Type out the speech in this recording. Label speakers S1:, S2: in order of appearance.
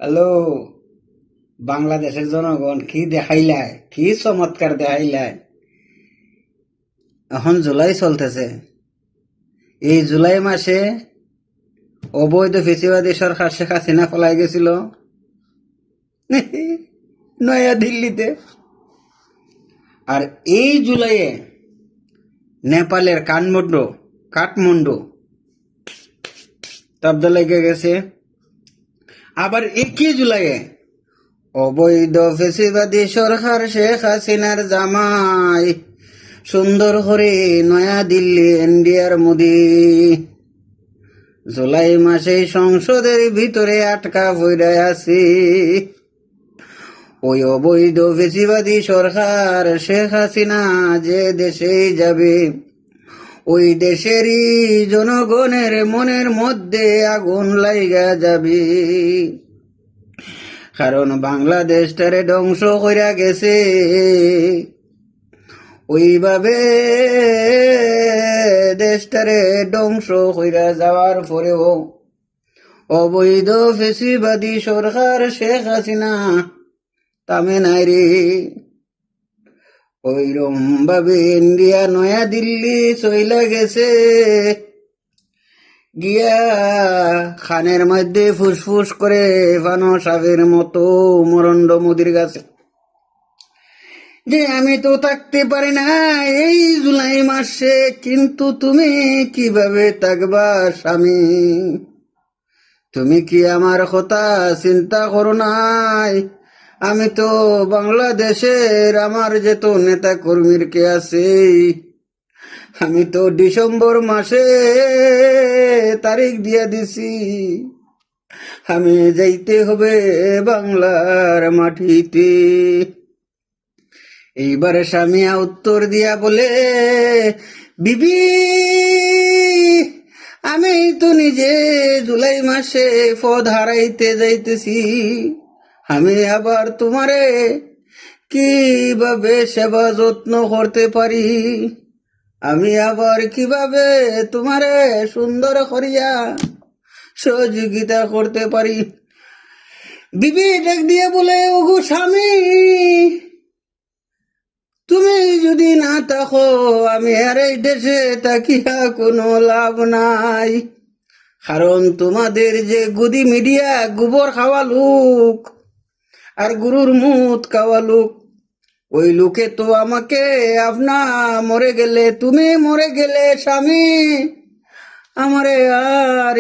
S1: Hello, বাংলাদেশের জনগণ কি দেখাইলায়, কি চমৎকার দেখাইলায়। এখন জুলাই চলতেছে। এই জুলাই মাসে অবৈধ ফেসিবাদী সরকার শেখ হাসিনা পলাই গেছিল নয়া দিল্লিতে। আর এই জুলাইয়ে নেপালের কাঠমান্ডু তব্দ লেগে গেছে। আবার একই জুলাইয়ে অবৈধ ফেসিবাদী সরকার শেখ হাসিনার জামাই সুন্দর করে নয়া দিল্লি ইন্ডিয়ার মোদি জুলাই মাসে সংসদের ভিতরে আটকা পড়ে আছি। ওই অবৈধ ফেসিবাদী সরকার শেখ হাসিনা যে দেশেই যাবে, ওই দেশেরই জনগণের মনের মধ্যে আগুন লাইগা যাবে। কারণ বাংলাদেশটারে ধ্বংস কইরা গেছে। ওইভাবে দেশটারে ধ্বংস কইরা যাওয়ার পরেও অবৈধ ফেসিবাদী সরকার শেখ হাসিনা তামে নাই রে। ওইরম ভাবে ইন্ডিয়া নয়া দিল্লি চইলা গেছে গিয়া খানের মধ্যে ফুসফুস করে ফানো সাপের মতো মরণ্ড মোদির কাছে যে আমি তো থাকতে পারি না এই জুলাই মাসে, কিন্তু তুমি কিভাবে থাকবা স্বামী? তুমি কি আমার কথা চিন্তা করো নাই? আমি তো বাংলাদেশের আমার যে তো নেতা কর্মীর কে আছে, আমি তো ডিসেম্বর মাসে তারিখ দিয়া দিছি আমি যাইতে হবে বাংলার মাটিতে। এইবারে স্বামীয়া উত্তর দিয়া বলে, বিবি আমি তো নিজে জুলাই মাসে পদ হারাইতে যাইতেছি, আমি আবার তোমারে কিভাবে সেবা যত্ন করতে পারি? আমি আবার কিভাবে তোমারে সুন্দর করিয়া সহযোগিতা করতে পারি? বিবি ডাক দিয়ে বলে, ওগো স্বামী, তুমি যদি না থাকো আমি আর এই দেশে তাকিয়া কোনো লাভ নাই। কারণ তোমাদের যে গুদি মিডিয়া গোবর খাওয়া লোক আর গরুর মুত খাওয়া লোক, ওই লোকে তো আমাকে আপনা মরে গেলে, তুমি মরে গেলে স্বামী আমারে আর